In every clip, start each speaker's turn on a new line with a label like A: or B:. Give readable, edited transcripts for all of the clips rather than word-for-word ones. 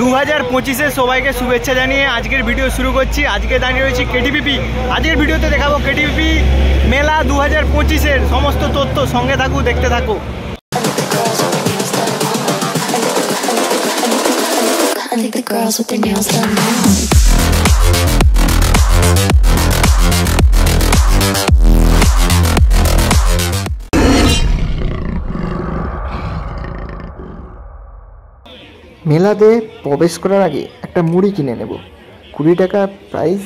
A: 2025 সবাইকে শুভেচ্ছা জানিয়ে আজকের ভিডিও শুরু করছি। আজকে দাঁড়িয়ে রয়েছি কেটিপিপি। আজকের ভিডিওতে দেখাবো কেটিপিপি মেলা 2025 সমস্ত তথ্য। সঙ্গে থাকো, দেখতে থাকো।
B: মেলাতে প্রবেশ করার আগে একটা মুড়ি কিনে নেব। 20 টাকা প্রাইস।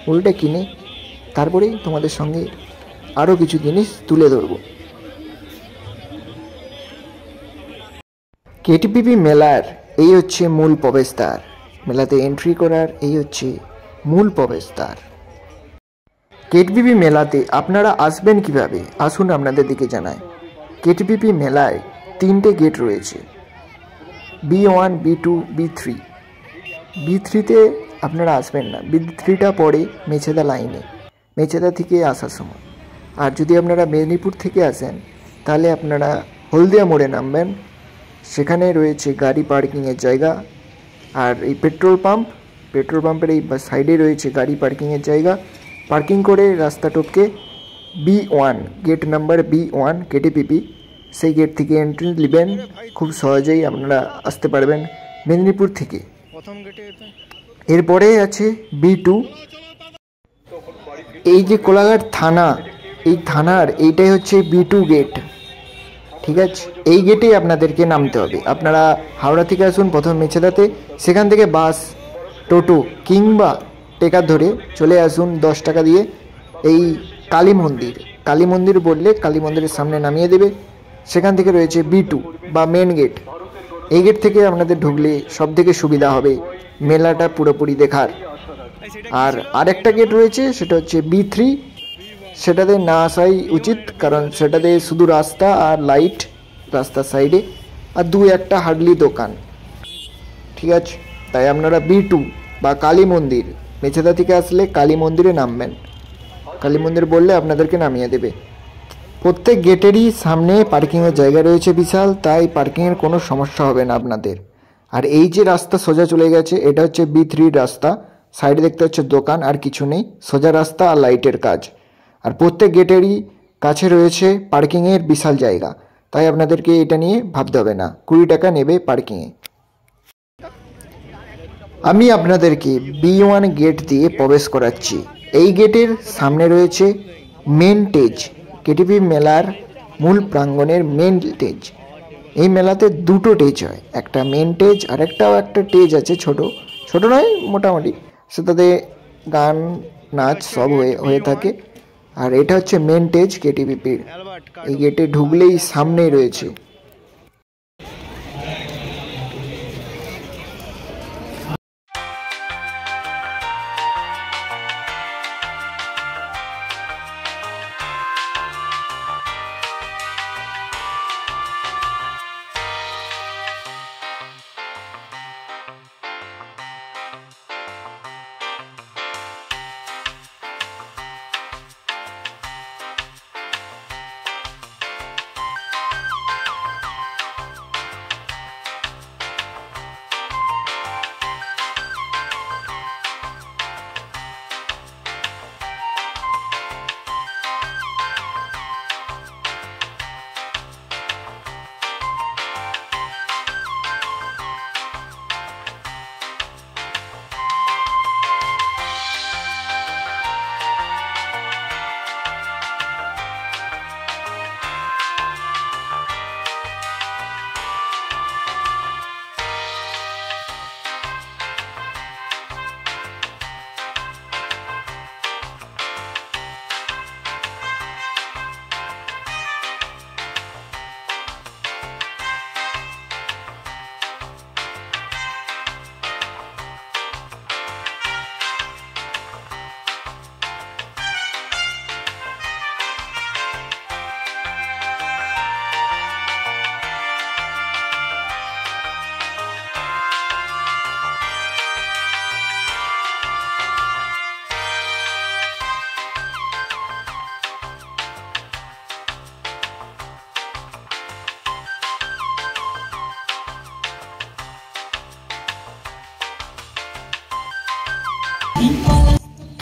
B: মুড়িটা কিনে তারপরেই তোমাদের সঙ্গে আরও কিছু জিনিস তুলে ধরব। কেটিপিপি মেলার এই হচ্ছে মূল প্রবেশদ্বার। মেলাতে এন্ট্রি করার এই হচ্ছে মূল প্রবেশদ্বার। কেটিপিপি মেলাতে আপনারা আসবেন কিভাবে, আসুন আপনাদের দিকে জানাই। কেটিপিপি মেলায় 3টে গেট রয়েছে, B1, B2, B3। B3তে আপনারা আসবেন না, B3টা পড়ে মেছেদা লাইনে, মেছেদা থেকে আসার সময়। আর যদি আপনারা মেদিনীপুর থেকে আসেন তাহলে আপনারা হলদিয়া মোড়ে নামবেন, সেখানে রয়েছে গাড়ি পার্কিংয়ের জায়গা। আর এই পেট্রোল পাম্পের এই সাইডে রয়েছে গাড়ি পার্কিংয়ের জায়গা। পার্কিং করে রাস্তা টপকে B1, gate number B1 KTPP, সেই গেট থেকে এন্ট্রি নেবেন। খুব সহজেই আপনারা আসতে পারবেন মেদিনীপুর থেকে। এরপরে আছে B2। এই যে কোলাঘাট থানা, এই থানার এইটাই হচ্ছে B2 গেট, ঠিক আছে। এই গেটেই আপনাদেরকে নামতে হবে। আপনারা হাওড়া থেকে আসুন প্রথম মেছেদাতে, সেখান থেকে বাস, টোটো কিংবা টেকার ধরে চলে আসুন 10 টাকা দিয়ে এই কালী মন্দির বললে কালী মন্দিরের সামনে নামিয়ে দেবে। সেখান থেকে রয়েছে B2 বা মেন গেট। এই গেট থেকে আপনাদের ঢুকলে সব থেকে সুবিধা হবে মেলাটা পুরোপুরি দেখার। আর আরেকটা গেট রয়েছে, সেটা হচ্ছে B3। সেটাতে না আসাই উচিত, কারণ সেটাতে শুধু রাস্তা আর লাইট রাস্তার সাইডে, আর 2-1টা হার্ডলি দোকান, ঠিক আছে। তাই আপনারা B2 বা কালী মন্দির, মেছেদা থেকে আসলে কালী মন্দিরে নামবেন। কালী মন্দির বললে আপনাদেরকে নামিয়ে দেবে। প্রত্যেক গেটেরই সামনে পার্কিংয়ের জায়গা রয়েছে বিশাল, তাই পার্কিংয়ের কোনো সমস্যা হবে না আপনাদের। আর এই যে রাস্তা সোজা চলে গেছে, এটা হচ্ছে B3 রাস্তা। সাইডে দেখতে হচ্ছে দোকান, আর কিছু নেই, সোজা রাস্তা আর লাইটের কাজ। আর প্রত্যেক গেটেরই কাছে রয়েছে পার্কিংয়ের বিশাল জায়গা, তাই আপনাদেরকে এটা নিয়ে ভাবতে হবে না। 20 টাকা নেবে পার্কিংয়ে। আমি আপনাদেরকে B1 গেট দিয়ে প্রবেশ করাচ্ছি। এই গেটের সামনে রয়েছে মেন স্টেজ, কেটিপি মেলার মূল প্রাঙ্গণের মেন স্টেজ। এই মেলাতে 2টো স্টেজ হয়, একটা মেন স্টেজ আর একটা স্টেজ আছে, ছোট নয় মোটামুটি, সেটাতে গান নাচ সব হয়ে থাকে। আর এটা হচ্ছে মেন স্টেজ কেটিপিপির। এই গেটে ঢুকলেই সামনেই রয়েছে।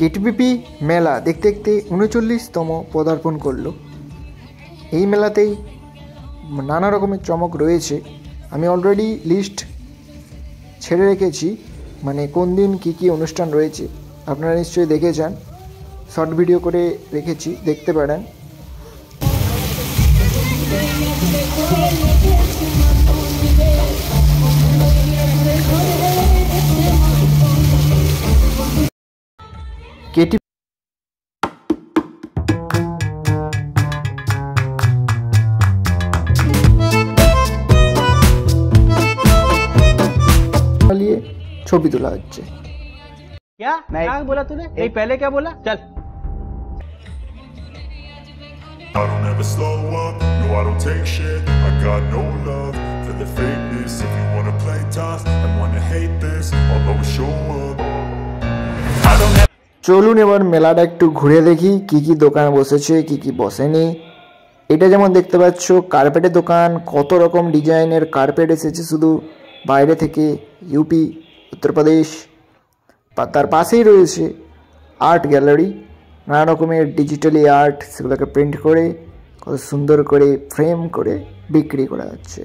B: কেটিপিপি মেলা দেখতে দেখতে 39তম পদার্পণ করলো। এই মেলাতেই নানা রকমের চমক রয়েছে। আমি অলরেডি লিস্ট ছেড়ে রেখেছি, মানে কোন দিন কী কী অনুষ্ঠান রয়েছে আপনারা নিশ্চয়ই দেখে যান, শর্ট ভিডিও করে রেখেছি, দেখতে পারেন। কেটি ছবি তোলা হচ্ছে।
A: क्या बोला तूने? पहले क्या बोला? चल।
C: I don't ever slow up, no I don't take shit. I got no love for the fakeness. If you wanna play tough and wanna hate this, I'll always show up. I don't have...
B: চলুন এবার মেলাটা একটু ঘুরে দেখি কি কি দোকান বসেছে, কি কি বসেনি। এটা যেমন দেখতে পাচ্ছ কার্পেটের দোকান, কত রকম ডিজাইনের কার্পেট এসেছে শুধু বাইরে থেকে, ইউপি, উত্তরপ্রদেশ। তার পাশেই রয়েছে আর্ট গ্যালারি, নানা রকমের ডিজিটালি আর্ট, সেগুলোকে প্রিন্ট করে কত সুন্দর করে ফ্রেম করে বিক্রি করা হচ্ছে।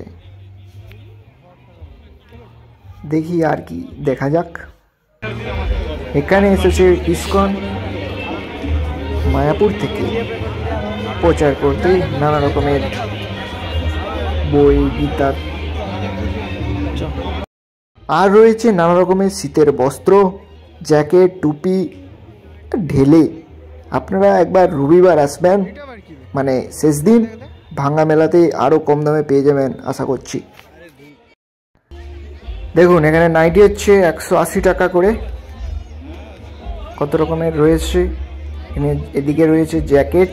B: দেখি আর কি দেখা যাক। এখানে এসেছে ইসকন মায়াপুর থেকে প্রচার করতে নানা রকমের বই, গীতা, আর রয়েছে নানা রকমের শীতের বস্ত্র, জ্যাকেট, টুপি। ঢেলে আপনারা একবার রবিবার আসবেন, মানে শেষ দিন, ভাঙ্গা মেলাতে আরও কম দামে পেয়ে যাবেন আশা করছি। দেখুন এখানে নাইটি হচ্ছে 180 টাকা করে, কত রকমের রয়েছে। এখানে এদিকে রয়েছে জ্যাকেট,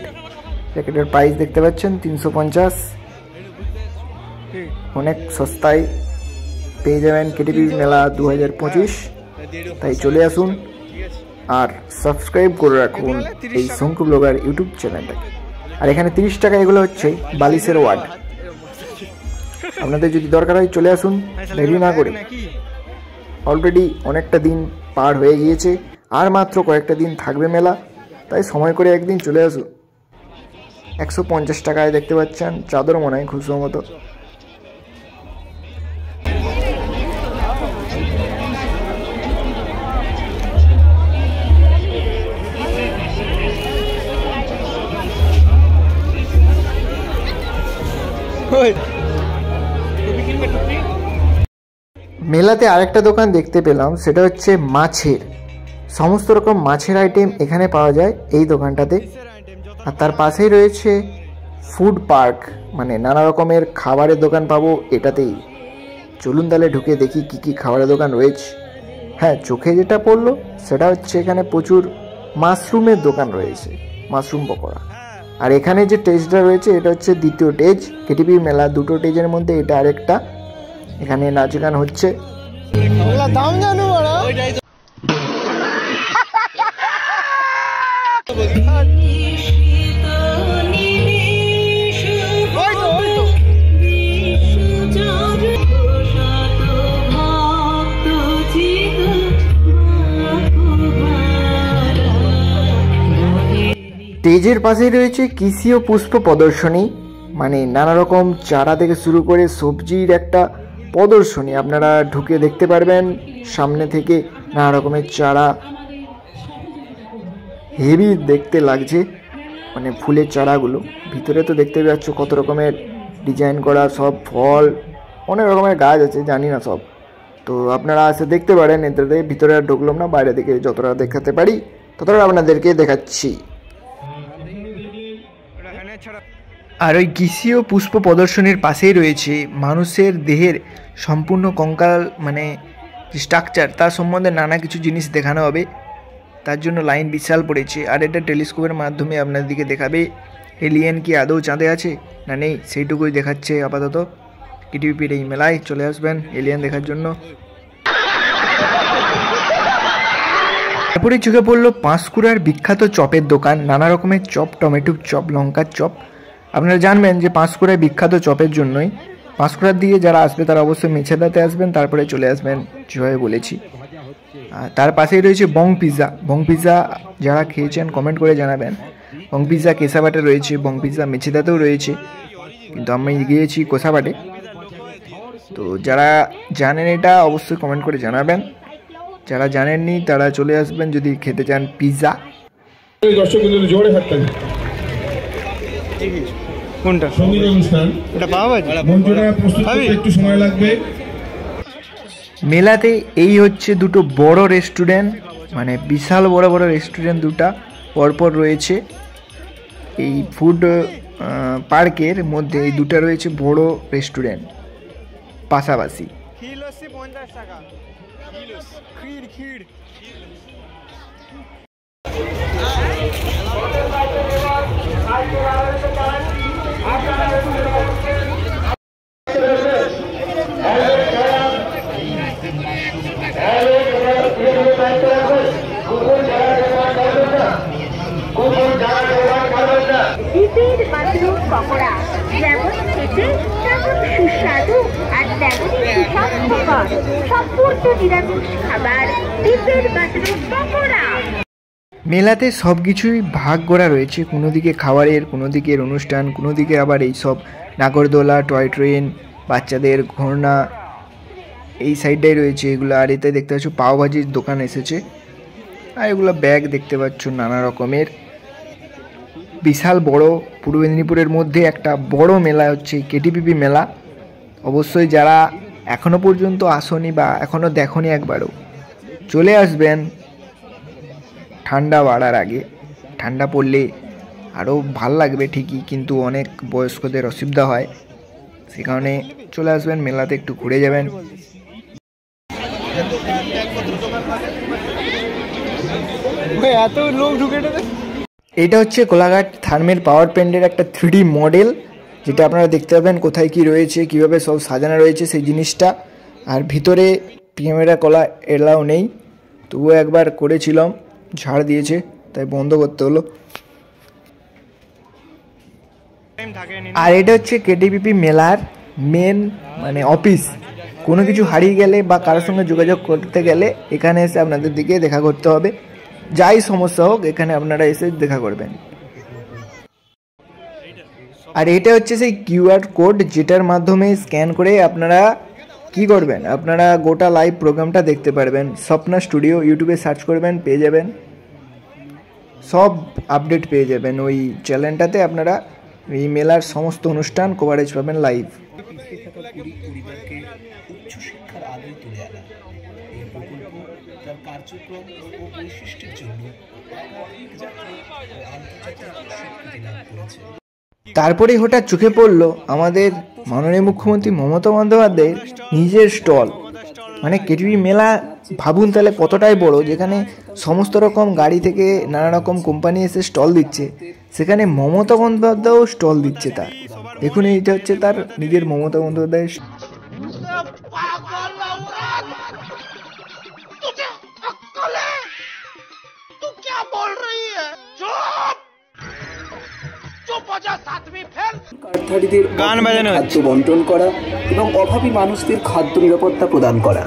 B: জ্যাকেটের প্রাইস দেখতে পাচ্ছেন 350, অনেক সস্তায় পেয়ে যাবেন কেটিপিপি মেলা 2025। তাই চলে আসুন আর সাবস্ক্রাইব করে রাখুন এই শঙ্কু ব্লগার ইউটিউব চ্যানেলটাকে। আর এখানে 30 টাকা এগুলো হচ্ছে বালিশের ওয়ার্ড। আপনাদের যদি দরকার হয় চলে আসুন দেরি না করে, অলরেডি অনেকটা দিন পার হয়ে গিয়েছে, আর মাত্র কয়েকটা দিন থাকবে মেলা, তাই সময় করে একদিন চলে আসুন। 150 টাকায় দেখতে পাচ্ছেন চাদর, মনে হয় খুশো মতো। মেলাতে আরেকটা দোকান দেখতে পেলাম, সেটা হচ্ছে মাছের, সমস্ত রকম মাছের আইটেম এখানে পাওয়া যায় এই দোকানটাতে। আর তার পাশেই রয়েছে ফুড পার্ক, মানে নানা রকমের খাবারের দোকান পাবো এটাতেই। চলুন তাহলে ঢুকে দেখি কি কি খাবারের দোকান রয়েছে। হ্যাঁ, চোখে যেটা পড়লো সেটা হচ্ছে এখানে প্রচুর মাশরুমের দোকান রয়েছে, মাশরুম পকোড়া। আর এখানে যে টেজটা রয়েছে এটা হচ্ছে দ্বিতীয় টেজ, কেটিপি মেলা দুটো টেজের মধ্যে এটা আরেকটা। এখানে নাচ গান হচ্ছে। দাম জানো স্টেজের পাশেই রয়েছে কৃষি ও পুষ্প প্রদর্শনী, মানে নানা রকম চারা থেকে শুরু করে সবজির একটা প্রদর্শনী। আপনারা ঢুকে দেখতে পারবেন সামনে থেকে নানা রকমের চারা, হেভি দেখতে লাগছে, মানে ফুলের চারাগুলো। ভিতরে তো দেখতে পাচ্ছ কত রকমের ডিজাইন করা সব ফল, অনেক রকমের গাছ আছে, জানি না সব। তো আপনারা এসে দেখতে পারেন। এটাতে ভিতরে আর ঢুকলাম না, বাইরে থেকে যতটা দেখাতে পারি ততটা আপনাদেরকে দেখাচ্ছি। আর ওই কৃষি ও পুষ্প প্রদর্শনীর পাশেই রয়েছে মানুষের দেহের সম্পূর্ণ কঙ্কাল, মানে স্ট্রাকচার, তার সম্বন্ধে নানা কিছু জিনিস দেখানো হবে। তার জন্য লাইন বিশাল পড়েছে। আর এটা টেলিস্কোপের মাধ্যমে আপনাদেরকে দেখাবে এলিয়েন কি আদৌ চাঁদে আছে না নেই, সেইটুকুই দেখাচ্ছে আপাতত। কেটিপিপির এই মেলায় চলে আসবেন এলিয়েন দেখার জন্য। তারপরে চোখে পড়লো পাঁশকুড়ার বিখ্যাত চপের দোকান, নানা রকমের চপ, টমেটো চপ, লঙ্কার চপ। আপনারা জানবেন যে পাঁশকুড়ায় বিখ্যাত চপের জন্যই। পাঁশকুড়ার দিকে যারা আসবে তারা অবশ্যই মেছেদাতে আসবেন, তারপরে চলে আসবেন যেভাবে বলেছি। তার পাশেই রয়েছে বং পিৎজা। বং পিৎজা যারা খেয়েছেন কমেন্ট করে জানাবেন। বং পিৎজা কেশাবাটে রয়েছে, বং পিৎজা মেছেদাতেও রয়েছে, কিন্তু আমি গিয়েছি কোসাবাটে। তো যারা জানেন এটা অবশ্যই কমেন্ট করে জানাবেন, যারা জানেননি তারা চলে আসবেন যদি খেতে চান পিৎজা।
D: জোরে থাকতেন
A: কোনটা
D: সঙ্গীত অনুষ্ঠান
A: এটা পাওয়া যায়
D: মঞ্চটা প্রস্তুত করতে একটু সময় লাগবে।
B: মেলাতে এই হচ্ছে দুটো বড় রেস্টুরেন্ট, মানে বিশাল বড় বড় রেস্টুরেন্ট দুটা পরপর রয়েছে। এই ফুড পার্কের মধ্যে এই দুটো রয়েছে বড় রেস্টুরেন্ট পাশাপাশি।
A: খিলসি 50 টাকা ক্ষীর ক্ষীর।
E: দ্বীপের মাশরুম পকোড়া যেমন খেতে তেমন সুস্বাদু আর তেমনই সুস্বাস্থ্যকর, সম্পূর্ণ নিরামিষ খাবার দ্বীপের মাশরুম পকোড়া।
B: মেলাতে সব কিছুই ভাগ করা রয়েছে, কোনো দিকে খাবারের, কোনো দিকের অনুষ্ঠান, কোনো দিকে আবার এই সব নাগরদোলা, টয় ট্রেন, বাচ্চাদের ঘোড়না এই সাইডটাই রয়েছে এগুলো। আর এতে দেখতে পাচ্ছ পাওভাজির দোকান এসেছে, আর এগুলো ব্যাগ দেখতে পাচ্ছ নানা রকমের। বিশাল বড় পূর্ব মেদিনীপুরের মধ্যে একটা বড় মেলা হচ্ছে কেটিপিপি মেলা। অবশ্যই যারা এখনও পর্যন্ত আসনি বা এখনও দেখনি একবারও চলে আসবেন ঠান্ডা বাড়ার আগে। ঠান্ডা পড়লে আরও ভাল লাগবে ঠিকই, কিন্তু অনেক বয়স্কদের অসুবিধা হয়, সে কারণে চলে আসবেন মেলাতে, একটু ঘুরে যাবেন।
A: এত লোক ঢুকে ঢুকে।
B: এটা হচ্ছে কোলাঘাট থার্মের পাওয়ার প্ল্যান্টের একটা 3D মডেল, যেটা আপনারা দেখতে পাবেন কোথায় কি রয়েছে, কিভাবে সব সাজানো রয়েছে সেই জিনিসটা। আর ভিতরে ক্যামেরা করা এলাও নেই, তবুও একবার করেছিলাম, ঝাড় দিয়েছে তাই বন্ধ করতে হলো। আর এটা হচ্ছে কেটিপিপি মেলার মেন মানে অফিস। কোনো কিছু হারিয়ে গেলে বা কারোর সঙ্গে যোগাযোগ করতে গেলে এখানে এসে আপনাদের দিকে দেখা করতে হবে, যাই সমস্যা হোক এখানে আপনারা এসে দেখা করবেন। আর এটা হচ্ছে সেই কিউআর কোড, যেটার মাধ্যমে স্ক্যান করে আপনারা কি করবেন, আপনারা গোটা লাইভ প্রোগ্রামটা দেখতে পারবেন। স্বপ্না স্টুডিও ইউটিউবে সার্চ করবেন, পেয়ে যাবেন, সব আপডেট পেয়ে যাবেন ওই চ্যানেলটাতে। আপনারা এই মেলার সমস্ত অনুষ্ঠান কভারেজ পাবেন লাইভ।
F: পরিবারকে উচ্চশিক্ষার আলোয় তুলে আনা এই প্রকল্প তার কার্যক্রম ও বৈশিষ্ট্যের জন্য একাধিক জাতীয় ও আন্তর্জাতিক স্বীকৃতি লাভ করেছে।
B: তারপরে হঠাৎ চোখে পড়লো আমাদের মাননীয় মুখ্যমন্ত্রী মমতা বন্দ্যোপাধ্যায়ের নিজের স্টল। মানে কেটিপি মেলা ভাবুন তাহলে কতটাই বড়, যেখানে সমস্ত রকম গাড়ি থেকে নানা রকম কোম্পানি এসে স্টল দিচ্ছে, সেখানে মমতা বন্দ্যোপাধ্যায়ও স্টল দিচ্ছে তার। দেখুন এইটা হচ্ছে তার নিজের মমতা বন্দ্যোপাধ্যায়ের।
F: কার্ডধারীদের
A: গান বাজানো
F: খাদ্য বন্টন করা এবং অভাবী মানুষদের খাদ্য নিরাপত্তা প্রদান করা।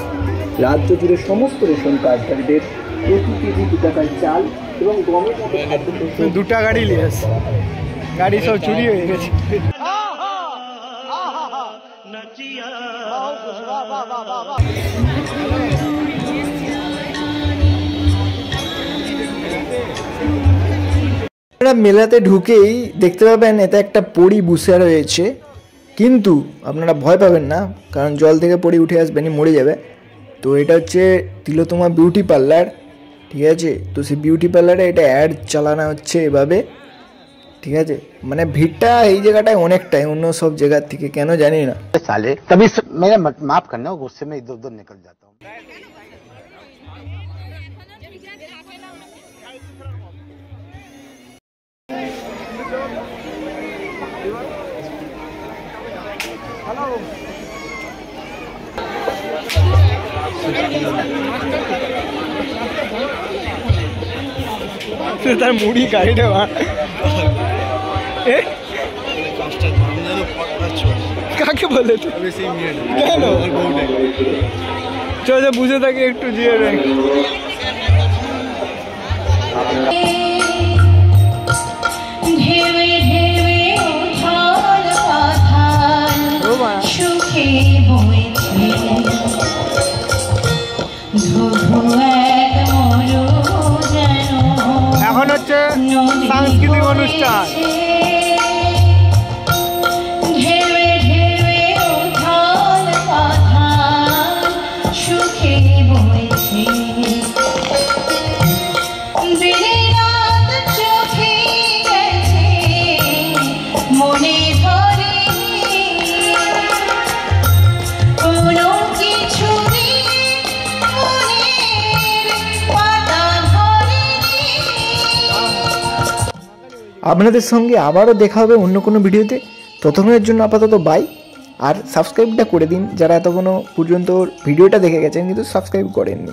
F: রাজ্য জুড়ে সমস্ত রেশন কার্ডধারীদের প্রতি কেজি 2 টাকার চাল এবং গমের মতো খাদ্য
A: দুটা গাড়ি নিয়ে আসছে, গাড়ি সব চুরি হয়ে গেছে।
B: মেলাতে ঢুকেই দেখতে পাবেন এতে একটা পরী বসে রয়েছে, কিন্তু আপনারা ভয় পাবেন না, কারণ জল থেকে পরী উঠে আসবেনি, মরে যাবে। তো এটা হচ্ছে তিলোত্তমা বিউটি পার্লার, ঠিক আছে। তো সেই বিউটি পার্লারে এটা অ্যাড চালানো হচ্ছে এভাবে, ঠিক আছে। মানে ভিড়টা এই জায়গাটায় অনেকটাই অন্য সব জায়গার থেকে, কেন জানি না।
G: साले तभी मेरा माफ करना, गुस्से में इधर उधर निकल जाता हूँ।
A: তার মুড়ি গাড়িটা কাকে বলে কেন চলো বুঝে থাকি একটু জিয়ে রে। এখন হচ্ছে সাংস্কৃতিক অনুষ্ঠান।
B: আপনাদের সঙ্গে আবারও দেখা হবে অন্য কোনো ভিডিওতে। ততক্ষণের জন্য আপাতত বাই। আর সাবস্ক্রাইবটা করে দিন যারা এতক্ষণ পর্যন্ত ভিডিওটা দেখে গেছেন কিন্তু সাবস্ক্রাইব করেননি।